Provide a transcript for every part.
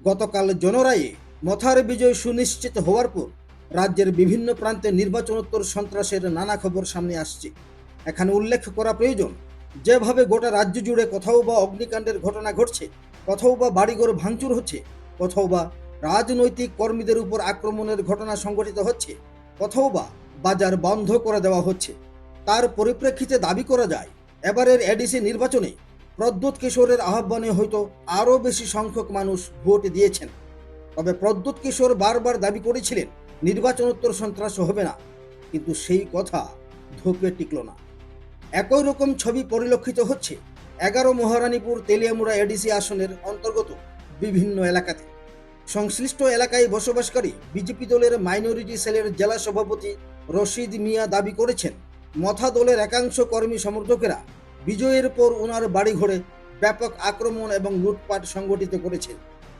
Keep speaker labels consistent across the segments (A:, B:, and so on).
A: গতকাল জনরায়ে মথার বিজয় সুনিশ্চিত হওয়ার পর রাজ্যের বিভিন্ন প্রান্তে নির্বাচনোত্তর সন্ত্রাসের নানা খবর সামনে আসছে। এখানে উল্লেখ করা প্রয়োজন, যেভাবে গোটা রাজ্য জুড়ে কোথাও বা অগ্নিকাণ্ডের ঘটনা ঘটছে, কোথাও বা বাড়িঘর ভাঙচুর হচ্ছে, কোথাও বা রাজনৈতিক কর্মীদের উপর আক্রমণের ঘটনা সংঘটিত হচ্ছে, কোথাও বা বাজার বন্ধ করে দেওয়া হচ্ছে, তার পরিপ্রেক্ষিতে দাবি করা যায় এবারের এডিসি নির্বাচনে প্রদ্যোৎ কিশোরের আহ্বানে হয়তো আরও বেশি সংখ্যক মানুষ ভোট দিয়েছেন। তবে প্রদ্যোৎ কিশোর বারবার দাবি করেছিলেন নির্বাচনোত্তর সন্ত্রাস হবে না, কিন্তু সেই কথা ধোপে টিকল না। একই রকম ছবি পরিলক্ষিত হচ্ছে 11 মহারানীপুর তেলিয়ামুড়া এডিসি আসনের অন্তর্গত বিভিন্ন এলাকাতে। সংশ্লিষ্ট এলাকায় বসবাসকারী বিজেপি দলের মাইনরিটি সেলের জেলা সভাপতি রশিদ মিয়া দাবি করেছেন, মথা দলের একাংশ কর্মী সমর্থকেরা বিজয়ের পর ওনার বাড়িঘরে ব্যাপক আক্রমণ এবং লুটপাট সংগঠিত করেছে।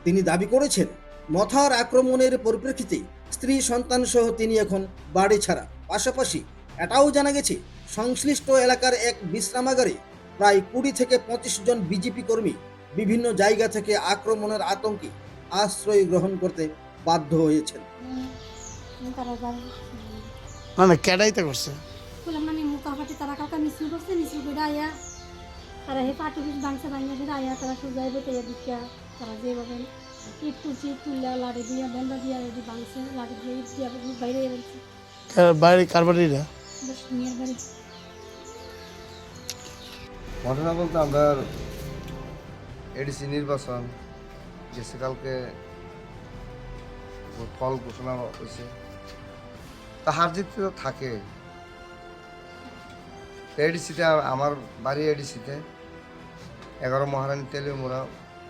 A: তিনি দাবি করেছেন, মথার আক্রমণের পরিপ্রেক্ষিতে স্ত্রী সন্তান সহ তিনি এখন বাড়ি ছাড়া। পাশাপাশি এটাও জানা গেছে, সংশ্লিষ্ট এলাকার এক বিশ্রামাগারে প্রায় 20 থেকে 25 জন বিজেপি কর্মী বিভিন্ন জায়গা থেকে আক্রমণের আতঙ্কে আশ্রয় গ্রহণ করতে বাধ্য হয়েছেন।
B: মানে কেডাইতে করছে
C: মানে মোটামুটি তারা কালকে মিছিল করছে, মিছিল করে আয়া তারা হে পার্টি পিস ভাঙছে, ভাঙিয়ে ফিরে আয়া তারা সুজাই বেটে দিকা তারা যেভাবে ইট তুলছি, ইট তুললে লাড়ি দিয়া বন্ধা দিয়া রেডি ভাঙছে, লাড়ি দিয়ে ইট দিয়া বাইরে বেরোচ্ছে।
B: বাইরে কার বাড়িটা?
C: বেশ মেয়ের বাড়ি।
D: ঘটনা বলতে আমরা এডিসি নির্বাচন গেছে কালকে ফল ঘোষণা হয়েছে, তা হার জিত তো থাকে। এডিসিতে আমার বাড়ি এডিসিতে 11 মহারানী তেলিয়ামুড়া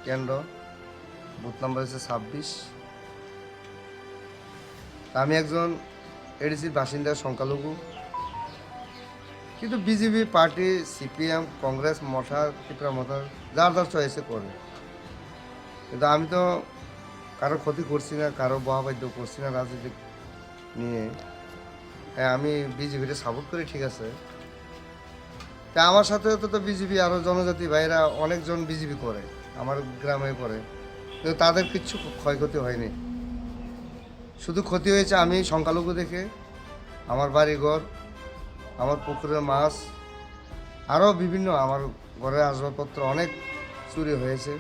D: কেন্দ্র, বুথ নাম্বার হচ্ছে 26। আমি একজন এডিসির বাসিন্দা, সংখ্যালঘু, কিন্তু BJP party, CPM, Congress, Motha, Tripura Motha যার যার চয়েসে করে, কিন্তু আমি তো কারো ক্ষতি করছি না, কারো বহাবাদ্য করছি না রাজনীতি নিয়ে। হ্যাঁ, আমি বিজেপিতে সাপোর্ট করি, ঠিক আছে। তা আমার সাথে তো বিজেপি আরও জনজাতি ভাইরা অনেকজন বিজেপি করে, আমার গ্রামে করে, কিন্তু তাদের কিচ্ছু ক্ষয়ক্ষতি হয়নি। শুধু ক্ষতি হয়েছে আমি সংখ্যালঘু দেখে, আমার বাড়িঘর, আমার পুকুরের মাছ, আরও বিভিন্ন আমার ঘরের আসবাবপত্র অনেক চুরি হয়েছে।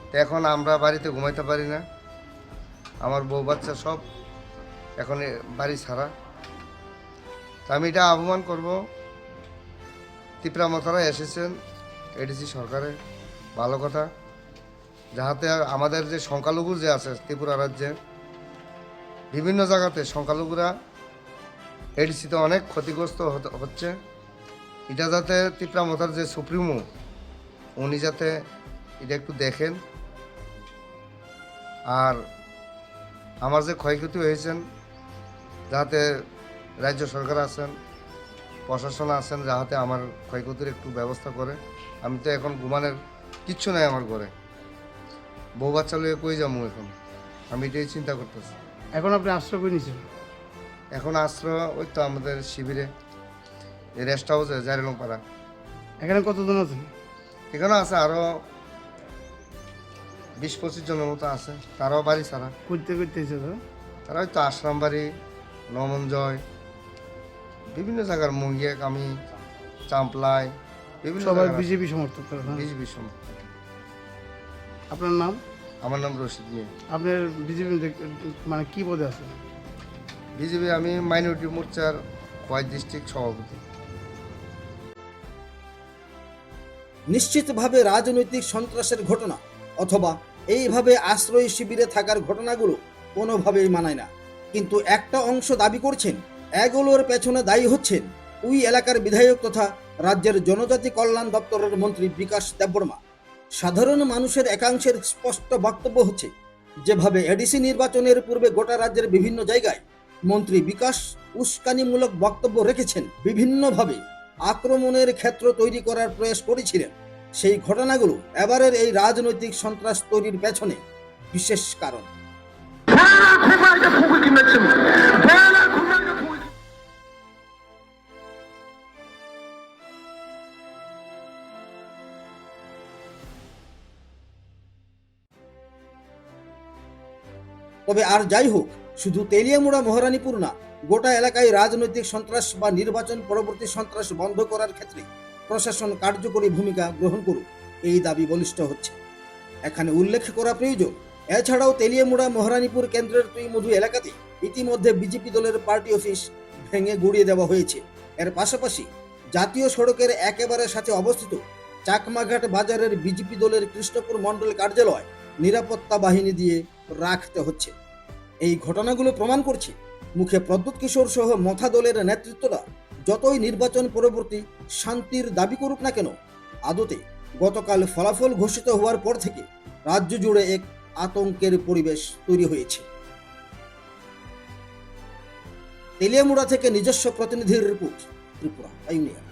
D: তো এখন আমরা বাড়িতে ঘুমাইতে পারি না, আমার বউ বাচ্চা সব এখন বাড়ি ছাড়া। তা আমি এটা আহ্বান করব, ত্রিপুরা মথারা এসেছেন এডিসি সরকারে, ভালো কথা, যাহাতে আমাদের যে সংখ্যালঘু যে আছে ত্রিপুরা রাজ্যে বিভিন্ন জায়গাতে সংখ্যালঘুরা এডিসিতে অনেক ক্ষতিগ্রস্ত হচ্ছে। এটা যাতে ত্রিপুরা মথার যে সুপ্রিমো উনি যাতে এটা একটু দেখেন, আর আমার যে ক্ষয়ক্ষতি হয়েছেন যাতে রাজ্য সরকার আছেন, প্রশাসন আছেন, যাহাতে আমার ক্ষয়ক্ষতির একটু ব্যবস্থা করে। আমি তো এখন ঘুমানোর কিচ্ছু নাই আমার ঘরে, বউ বাচ্চা লইয়ে কই যাবো এখন, আমি এটাই চিন্তা করতেছি।
B: এখন আপনি আশ্রয় করে নিয়েছেন?
D: এখন আশ্রয় ওই তো আমাদের শিবিরে, এই রেস্ট হাউসে জারিলংপাড়া।
B: এখানে কতজন আছেন?
D: এখানে আছে আরও 20-25 জনের মতো আছে, তারাও বাড়ি ছাড়া।
B: করতে করতে এসে তো
D: তারা হয়তো আশ্রাম বাড়ি, নমনজয়, বিভিন্ন জায়গার মুঙ্গিয়া কামি, চাম্পলাই, বিভিন্ন
B: সবাই বিজেপি সমর্থক করে না?
D: বিজেপি সমর্থক।
B: আপনার নাম?
D: আমার নাম রশিদ মিয়া।
B: আপনার বিজেপি মানে কি পদে আছেন?
D: বিজেপি আমি মাইনরিটি মোর্চার খোয়াই ডিস্ট্রিক্ট সভাপতি।
A: নিশ্চিতভাবে রাজনৈতিক সন্ত্রাসের ঘটনা অথবা এইভাবে আশ্রয় শিবিরে থাকার ঘটনাগুলো কোনোভাবেই মানায় না। কিন্তু একটা অংশ দাবি করছেন, এগুলোর পেছনে দায়ী হচ্ছেন ওই এলাকার বিধায়ক তথা রাজ্যের জনজাতি কল্যাণ দপ্তরের মন্ত্রী বিকাশ দেববর্মা। সাধারণ মানুষের একাংশের স্পষ্ট বক্তব্য হচ্ছে, যেভাবে এডিসি নির্বাচনের পূর্বে গোটা রাজ্যের বিভিন্ন জায়গায় মন্ত্রী বিকাশ উস্কানিমূলক বক্তব্য রেখেছেন, বিভিন্নভাবে আক্রমণের ক্ষেত্র তৈরি করার প্রয়াস করেছিলেন, সেই ঘটনাগুলো এবারের এই রাজনৈতিক সন্ত্রাস তৈরির পেছনে বিশেষ কারণ। তবে আর যাই হোক, শুধু তেলিয়ামুড়া মহারানীপুর না, গোটা এলাকায় রাজনৈতিক সন্ত্রাস বা নির্বাচন পরবর্তী সন্ত্রাস বন্ধ করার ক্ষেত্রে প্রশাসন কার্যকরী ভূমিকা গ্রহণ করুক, এই দাবি বলিষ্ঠ হচ্ছে। এখানে উল্লেখ করা প্রয়োজন, এছাড়াও তেলিয়ামুড়া মহারানীপুর কেন্দ্রের তুইমধু এলাকাতে ইতিমধ্যে বিজেপি দলের পার্টি অফিস ভেঙে গুড়িয়ে দেওয়া হয়েছে। এর পাশাপাশি জাতীয় সড়কের একেবারে সাথে অবস্থিত চাকমাঘাট বাজারের বিজেপি দলের কৃষ্ণপুর মণ্ডল কার্যালয় নিরাপত্তা বাহিনী দিয়ে রাখতে হচ্ছে। এই ঘটনাগুলো প্রমাণ করছে মুখে প্রদ্যুৎ কিশোর সহ মথা দলের নেতৃত্বরা যতই নির্বাচন পরবর্তী শান্তির দাবি করুক না কেন, আদতে গতকাল ফলাফল ঘোষিত হওয়ার পর থেকে রাজ্য জুড়ে এক আতঙ্কের পরিবেশ তৈরি হয়েছে। তেলিয়ামুড়া থেকে নিজস্ব প্রতিনিধির রিপোর্ট, ত্রিপুরা ইউনিয়ন।